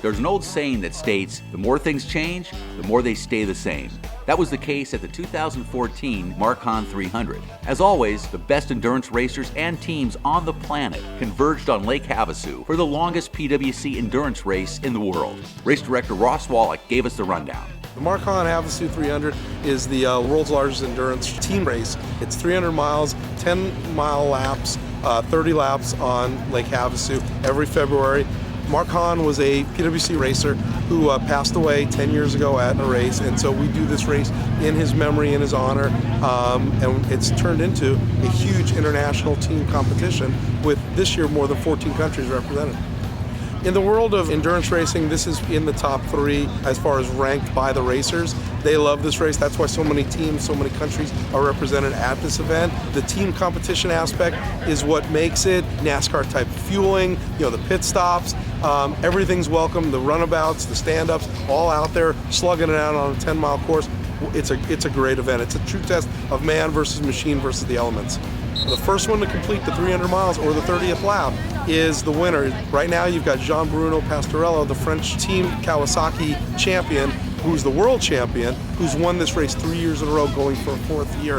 There's an old saying that states, the more things change, the more they stay the same. That was the case at the 2014 Mark Hahn 300. As always, the best endurance racers and teams on the planet converged on Lake Havasu for the longest PWC endurance race in the world. Race director Ross Wallach gave us the rundown. The Mark Hahn Havasu 300 is the world's largest endurance team race. It's 300 miles, 10-mile laps, 30 laps on Lake Havasu every February. Mark Hahn was a PWC racer who passed away 10 years ago at a race, and so we do this race in his memory, in his honor, and it's turned into a huge international team competition with this year more than 14 countries represented. In the world of endurance racing, this is in the top 3 as far as ranked by the racers. They love this race. That's why so many teams, so many countries are represented at this event. The team competition aspect is what makes it. NASCAR type fueling, the pit stops, everything's welcome. The runabouts, the stand-ups, all out there slugging it out on a 10-mile course. It's a great event. It's a true test of man versus machine versus the elements. The first one to complete the 300 miles or the 30th lap is the winner. Right now you've got Jean-Bruno Pastorello, the French team Kawasaki champion, who's the world champion, who's won this race 3 years in a row, going for a 4th year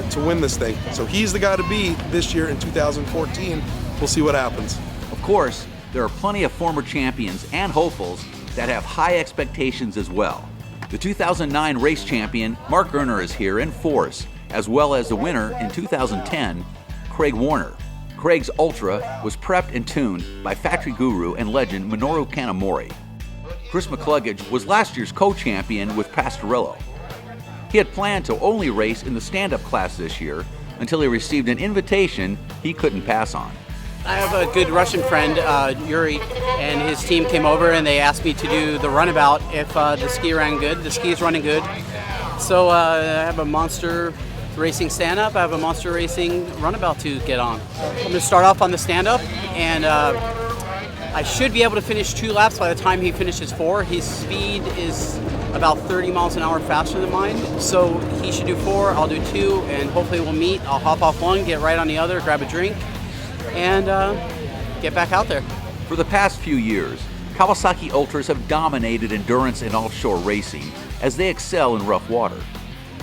to win this thing. So he's the guy to beat this year in 2014. We'll see what happens. Of course, there are plenty of former champions and hopefuls that have high expectations as well. The 2009 race champion, Mark Hahn, is here in force, as well as the winner in 2010, Craig Warner. Craig's Ultra was prepped and tuned by factory guru and legend Minoru Kanamori. Chris McCluggage was last year's co-champion with Pastorello. He had planned to only race in the stand-up class this year until he received an invitation he couldn't pass on. I have a good Russian friend, Yuri, and his team came over and they asked me to do the runabout if the ski ran good. The ski is running good. So I have a monster racing stand-up, I have a monster racing runabout to get on. I'm going to start off on the stand-up, and I should be able to finish 2 laps by the time he finishes 4. His speed is about 30 miles an hour faster than mine, so he should do 4, I'll do 2, and hopefully we'll meet. I'll hop off one, get right on the other, grab a drink, and get back out there. For the past few years, Kawasaki Ultras have dominated endurance and offshore racing as they excel in rough water.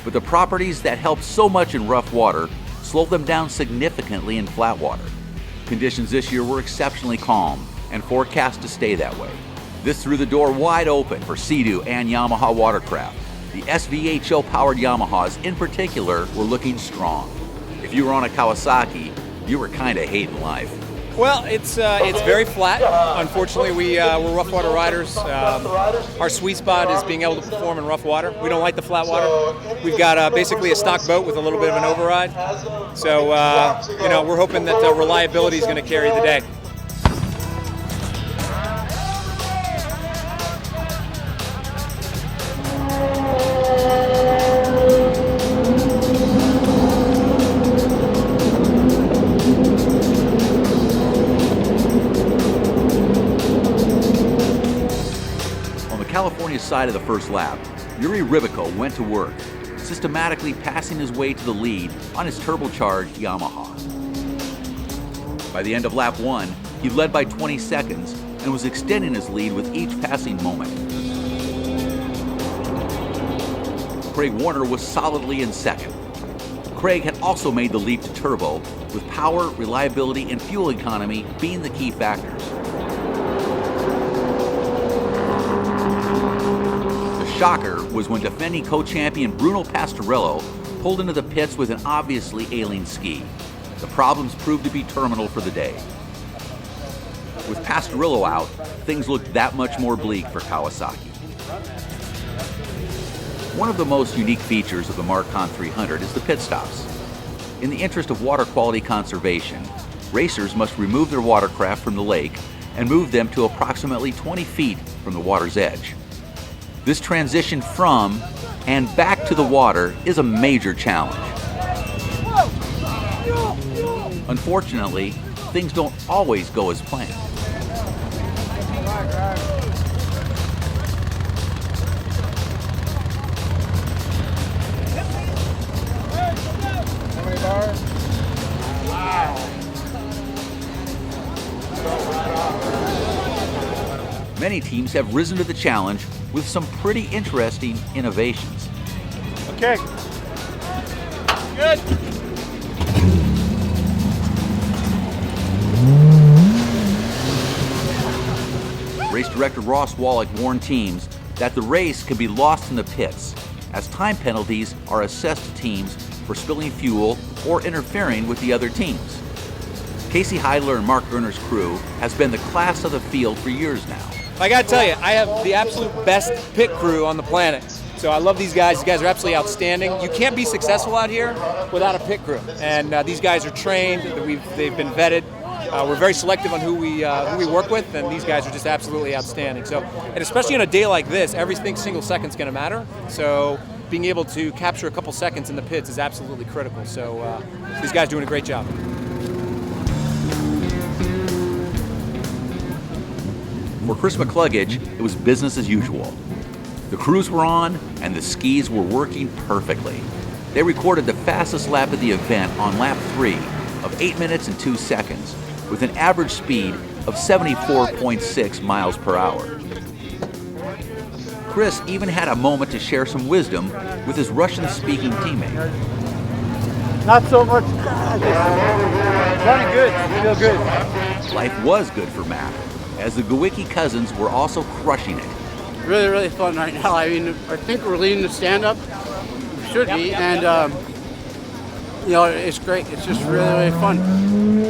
But the properties that help so much in rough water slow them down significantly in flat water. Conditions this year were exceptionally calm and forecast to stay that way. This threw the door wide open for Sea-Doo and Yamaha Watercraft. The SVHO-powered Yamahas in particular were looking strong. If you were on a Kawasaki, you were kind of hating life. Well, it's very flat. Unfortunately, we're rough water riders. Our sweet spot is being able to perform in rough water. We don't like the flat water. We've got basically a stock boat with a little bit of an override. So, we're hoping that the reliability is going to carry the day. California side of the first lap, Yuri Ribico went to work, systematically passing his way to the lead on his turbocharged Yamaha. By the end of lap 1, he led by 20 seconds and was extending his lead with each passing moment. Craig Warner was solidly in second. Craig had also made the leap to turbo, with power, reliability, and fuel economy being the key factors. Shocker was when defending co-champion Bruno Pastorello pulled into the pits with an obviously ailing ski. The problems proved to be terminal for the day. With Pastorello out, things looked that much more bleak for Kawasaki. One of the most unique features of the Mark Hahn 300 is the pit stops. In the interest of water quality conservation, racers must remove their watercraft from the lake and move them to approximately 20 feet from the water's edge. This transition from and back to the water is a major challenge. Unfortunately, things don't always go as planned. How many bars? Wow. Many teams have risen to the challenge with some pretty interesting innovations. Okay. Good. Race director Ross Wallach warned teams that the race could be lost in the pits, as time penalties are assessed to teams for spilling fuel or interfering with the other teams. Casey Heidler and Mark Hahnn's crew has been the class of the field for years now. I gotta tell you, I have the absolute best pit crew on the planet. So I love these guys. These guys are absolutely outstanding. You can't be successful out here without a pit crew. And these guys are trained. They've been vetted. We're very selective on who we work with, and these guys are just absolutely outstanding. So, and especially on a day like this, every single second's going to matter. So being able to capture a couple seconds in the pits is absolutely critical. So these guys are doing a great job. For Chris McCluggage, it was business as usual. The crews were on, and the skis were working perfectly. They recorded the fastest lap of the event on lap 3 of 8 minutes and 2 seconds, with an average speed of 74.6 miles per hour. Chris even had a moment to share some wisdom with his Russian-speaking teammate. Not so much. Running good. Feel good. Life was good for Matt, as the Gawicki cousins were also crushing it. Really, really fun right now. I mean, I think we're leading the stand-up. We should be, and you know, it's great. It's just really, really fun.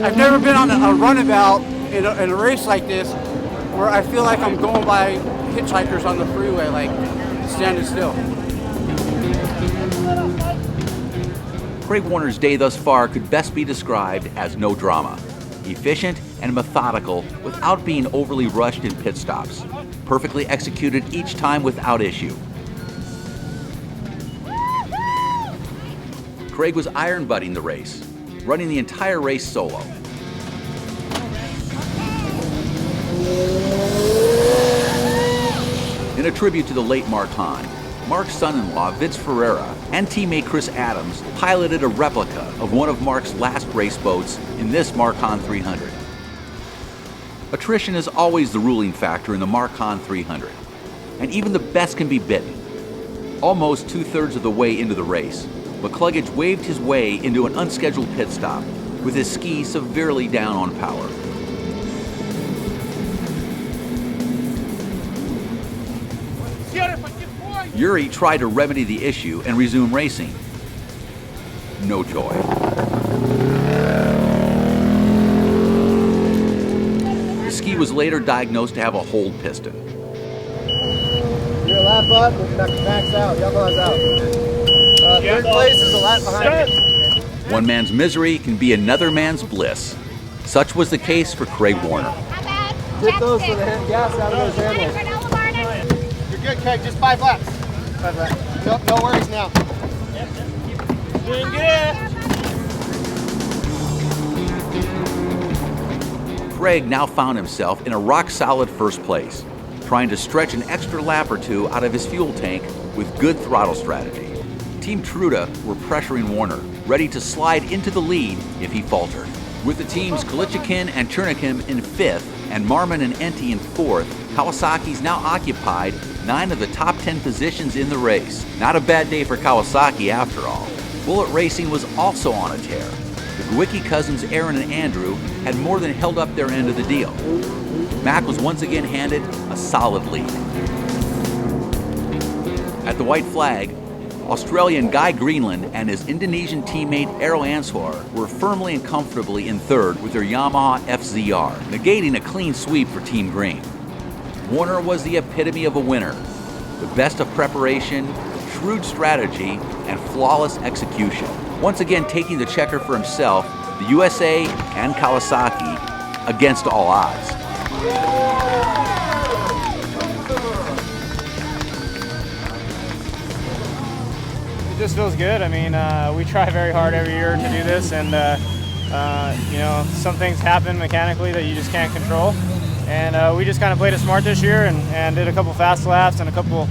I've never been on a runabout in a race like this where I feel like I'm going by hitchhikers on the freeway, like standing still. Craig Warner's day thus far could best be described as no drama. Efficient and methodical without being overly rushed in pit stops. Perfectly executed each time without issue. Craig was iron butting the race, running the entire race solo. In a tribute to the late Mark Hahn, Mark's son-in-law, Vince Ferreira, and teammate Chris Adams piloted a replica of one of Mark's last race boats in this Mark Hahn 300. Attrition is always the ruling factor in the Mark Hahn 300, and even the best can be bitten. Almost 2/3 of the way into the race, McCluggage waved his way into an unscheduled pit stop, with his ski severely down on power. Yuri tried to remedy the issue and resume racing. No joy. The ski was later diagnosed to have a hold piston. You're a lap up, but you're not max out. Yellow is out. Third place is a lap behind you. One man's misery can be another man's bliss. Such was the case for Craig Warner. Get those for the hand gas out of those handles. You're good, Craig. Just 5 laps. 5 laps. No worries now. Doing good. Craig now found himself in a rock-solid first place, trying to stretch an extra lap or two out of his fuel tank with good throttle strategy. Team Truda were pressuring Warner, ready to slide into the lead if he faltered. With the teams Kalichikin and Chernikin in 5th and Marmon and Enti in 4th, Kawasaki's now occupied 9 of the top 10 positions in the race. Not a bad day for Kawasaki after all. Bullet Racing was also on a tear. The Gawicki cousins Aaron and Andrew had more than held up their end of the deal. Mac was once again handed a solid lead. At the white flag, Australian Guy Greenland and his Indonesian teammate Aro Answar were firmly and comfortably in 3rd with their Yamaha FZR, negating a clean sweep for Team Green. Warner was the epitome of a winner, the best of preparation, shrewd strategy, and flawless execution. Once again taking the checker for himself, the USA and Kawasaki against all odds. It just feels good. I mean, we try very hard every year to do this, and you know, some things happen mechanically that you just can't control. And we just kind of played it smart this year and did a couple fast laps and a couple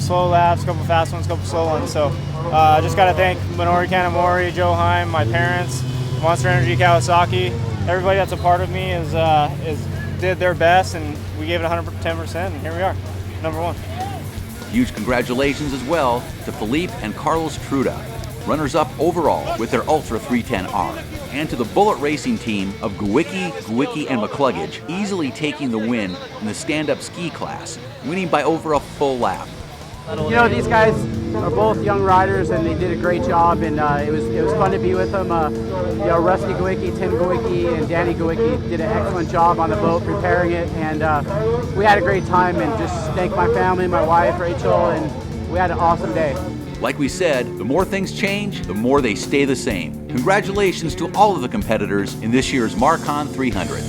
slow laps, a couple fast ones, a couple slow ones. So I just got to thank Minori Kanamori, Joe Heim, my parents, Monster Energy Kawasaki. Everybody that's a part of me is did their best, and we gave it 110%, and here we are, number one. Huge congratulations as well to Philippe and Carlos Truda, runners-up overall with their Ultra 310R, and to the Bullet Racing team of Gwicki, and McCluggage, easily taking the win in the stand-up ski class, winning by over a full lap. You know, these guys are both young riders, and they did a great job, and it was fun to be with them. You know, Rusty Gwicki, Tim Gwicki, and Danny Gwicki did an excellent job on the boat preparing it, and we had a great time. And just thank my family, my wife Rachel, and we had an awesome day. Like we said, the more things change, the more they stay the same. Congratulations to all of the competitors in this year's Mark Hahn 300.